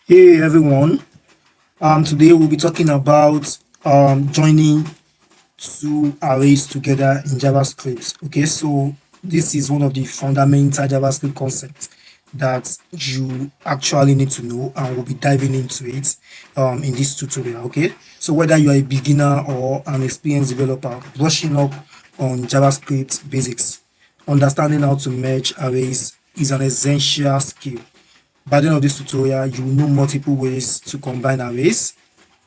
Hey everyone, today we'll be talking about joining two arrays together in JavaScript. Okay, so this is one of the fundamental JavaScript concepts that you actually need to know, and we'll be diving into it in this tutorial. Okay, so whether you are a beginner or an experienced developer, brushing up on JavaScript basics, understanding how to merge arrays is an essential skill. By the end of this tutorial, you will know multiple ways to combine arrays,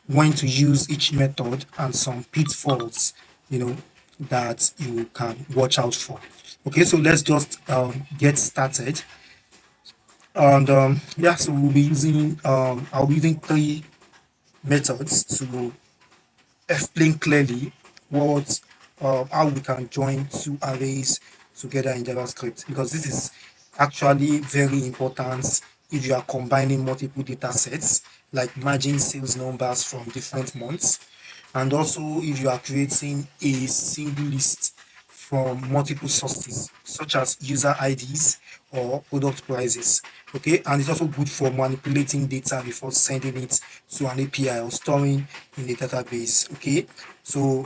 when to use each method, and some pitfalls, that you can watch out for. Okay, so let's just get started. And yeah, so I'll be using three methods to explain clearly what how we can join two arrays together in JavaScript, because this is actually very important if you are combining multiple data sets, like merging sales numbers from different months, and also if you are creating a single list from multiple sources such as user IDs or product prices. Okay, and it's also good for manipulating data before sending it to an API or storing in a database. Okay, so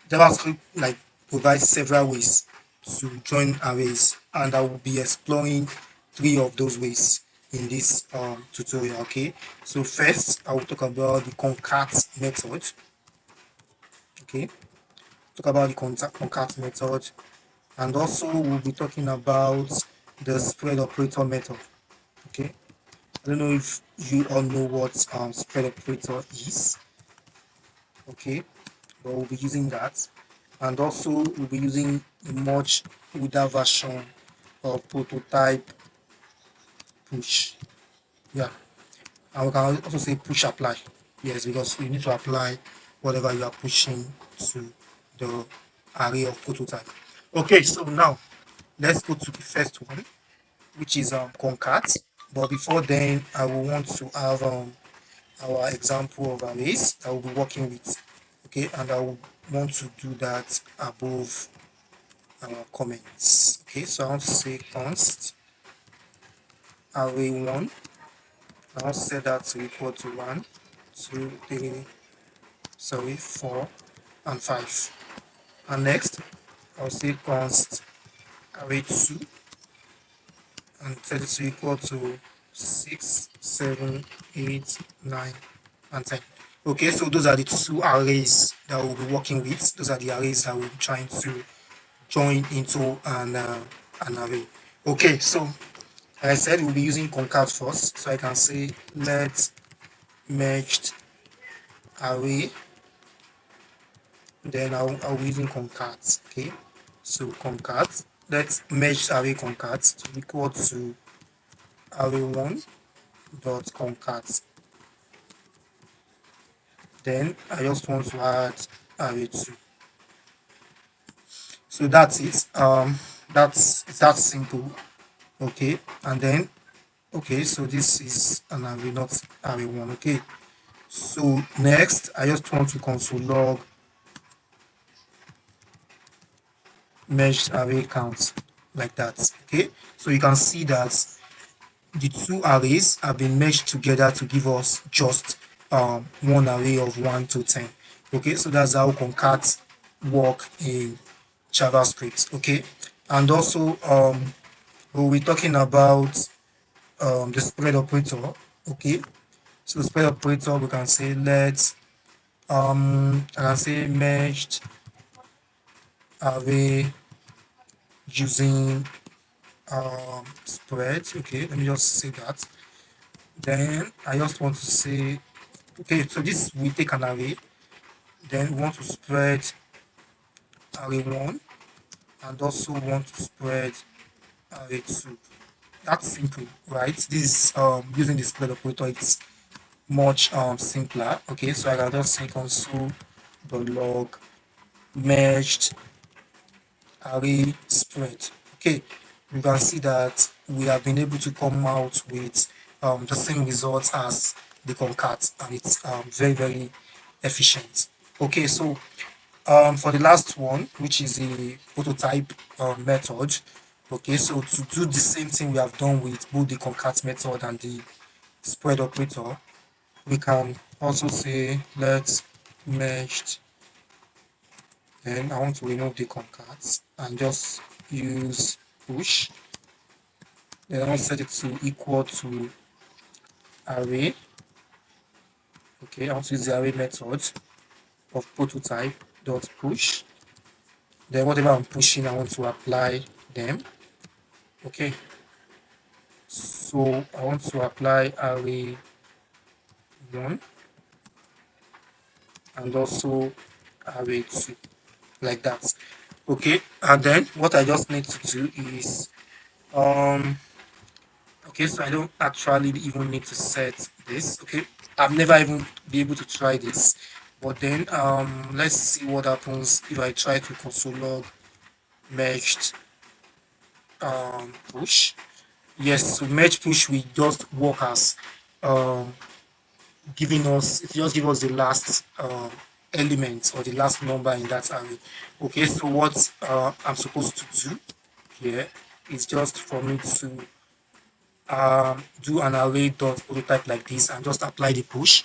JavaScript provides several ways to join arrays, and I will be exploring three of those ways in this tutorial. Okay, so first I will talk about the concat method. Okay, talk about the concat method, and also we'll be talking about the spread operator method. Okay, I don't know if you all know what spread operator is. Okay, but we'll be using that, and also we'll be using a much older version of prototype push. Yeah, and we can also say push apply. Yes, because you need to apply whatever you are pushing to the array of prototype. Okay, so now let's go to the first one, which is concat. But before then, I will want to have our example of arrays that we'll be working with. Okay, and I will want to do that above our comments. Okay, so I want to say const array1. I want to set that to equal to 1, 2, 3, sorry, 4, and 5. And next, I'll say const array2 and set it to equal to 6, 7, 8, 9, and 10. Okay, so those are the two arrays that we'll be working with. Those are the arrays that we'll be trying to join into an array. Okay, so like I said, we'll be using concat first. So I can say let merged array, then I'll be using concat. Okay, so concat, let merged array concat to equal to array1 dot concat. Then I just want to add array2. So that's it. It's that simple. Okay, and then okay, so this is an array, not array1. Okay, so next I just want to console log merged array count, like that. Okay, so you can see that the two arrays have been merged together to give us just one array of 1 to 10. Okay, so that's how concat work in JavaScript. Okay, and also we'll be talking about the spread operator. Okay, so spread operator, we can say let I can say merged array using spread. Okay, let me just say that. Then I just want to say, okay, so this we take an array, then we want to spread array1, and also want to spread array2. That's simple, right? This using the spread operator, it's much simpler. Okay, so I can just say console the log merged array spread. Okay, you can see that we have been able to come out with the same results as the concat, and it's very efficient. Okay, so for the last one, which is a prototype method. Okay, so to do the same thing we have done with both the concat method and the spread operator, we can also say let's merged. Then I want to remove the concat and just use push. Then I want to set it to equal to array. Okay, I want to use the array method of prototype dot push. Then whatever I'm pushing, I want to apply them. Okay, so I want to apply array 1 and also array 2 like that. Okay, and then what I just need to do is okay, so I don't actually even need to set this. Okay, I've never even been able to try this, but then let's see what happens if I try to console log merged push. Yes, so merge push will just work as um giving us, it just give us the last element or the last number in that array. Okay, so what I'm supposed to do here is just for me to do an array dot prototype like this and just apply the push.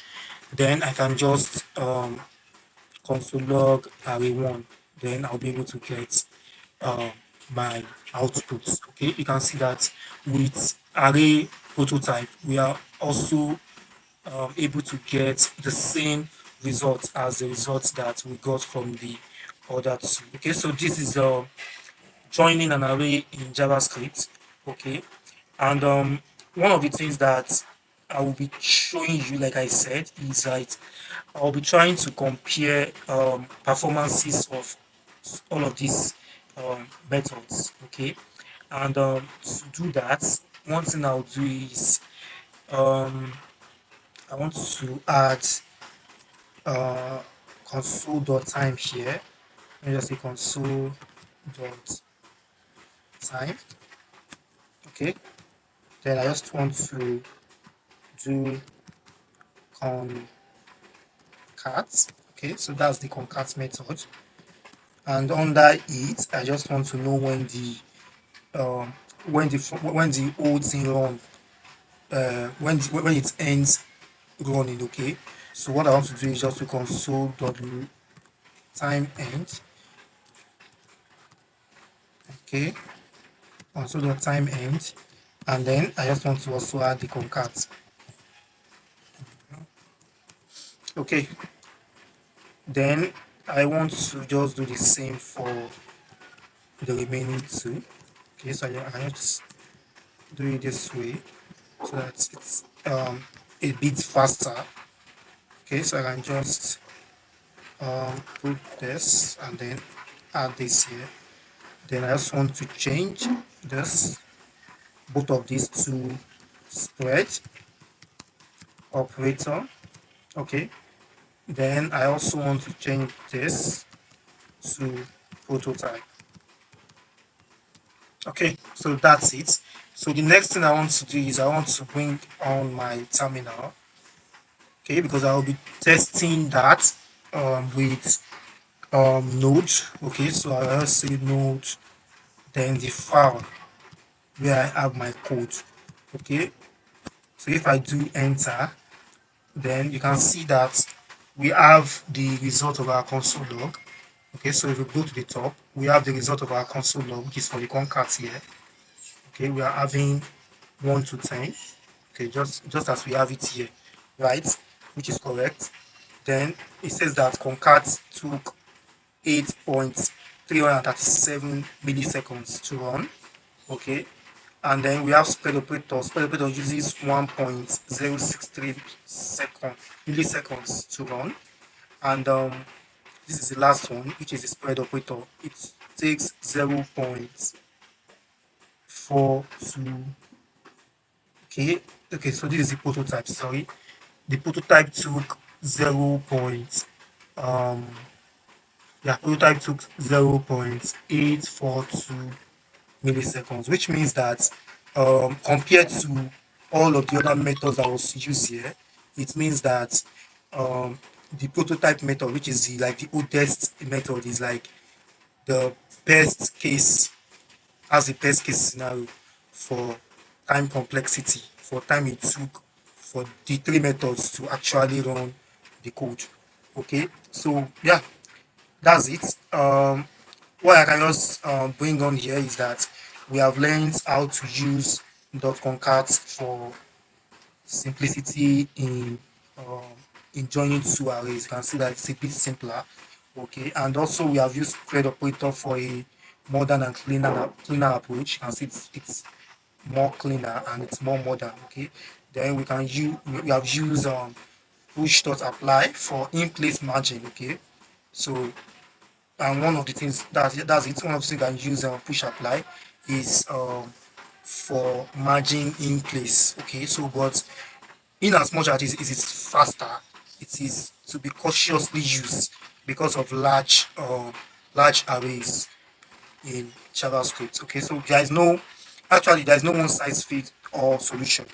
Then I can just console log array 1. Then I'll be able to get uh, my output. Okay, you can see that with array prototype we are also able to get the same result as the results that we got from the other two. Okay, so this is joining an array in JavaScript. Okay, and one of the things that I will be showing you, like I said, is that I'll be trying to compare performances of all of these methods. Okay, and to do that, one thing I'll do is um, I want to add uh, console.time here. Let me just say console.time. Okay, then I just want to do concat. Okay, so that's the concat method, and under it I just want to know um, when the old thing run, when it ends running. Okay, so what I want to do is just to console.time end. Okay, console.time end, and then I just want to also add the concat. Okay, then I want to just do the same for the remaining two. Okay, so I just do it this way so that it's a bit faster. Okay, so I can just put this and then add this here. Then I just want to change this, both of these to spread operator. Okay, then I also want to change this to prototype. Okay, so that's it. So the next thing I want to do is I want to bring on my terminal. Okay, because I will be testing that with node. Okay, so I'll say node, then the file where I have my code. Okay, so if I do enter, then you can see that we have the result of our console log. Okay, so if we go to the top, we have the result of our console log, which is for the concat here. Okay, we are having 1 to 10. Okay, just as we have it here, right, which is correct. Then it says that concat took 8.337 milliseconds to run. Okay, and then we have spread operator. Spread operator uses 1.063 milliseconds to run, and this is the last one, which is the spread operator. It takes 0.42. Okay, okay, so this is the prototype. Sorry, the prototype took 0. Um, yeah, prototype took 0.842 milliseconds, which means that compared to all of the other methods that was used here, it means that um, the prototype method, which is like the oldest method, is like the best case, has the best case scenario for time complexity, for time it took for the three methods to actually run the code. Okay, so yeah, that's it. What I can just bring on here is that we have learned how to use .concat for simplicity in joining two arrays. You can see that it's a bit simpler. Okay, and also we have used create operator for a modern and cleaner approach. You can see it's more cleaner and it's more modern. Okay, then we can use we have used push dot apply for in place margin. Okay, so and one of the things that's it. One of the things you can use push apply is for margin in place. Okay, so but in as much as it is faster, it is to be cautiously used because of large arrays in JavaScript. Okay, so there is no one size fit all solution.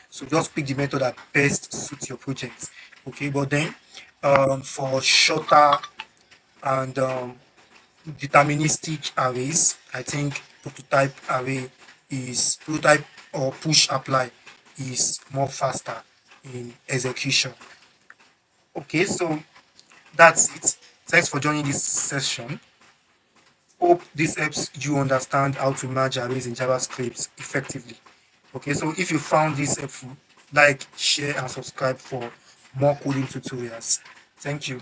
So just pick the method that best suits your project. Okay, but then for shorter and deterministic arrays, I think prototype or push apply is more faster in execution. Okay, so that's it. Thanks for joining this session. Hope this helps you understand how to merge arrays in JavaScript effectively. Okay, so if you found this helpful, like, share, and subscribe for more coding tutorials. Thank you.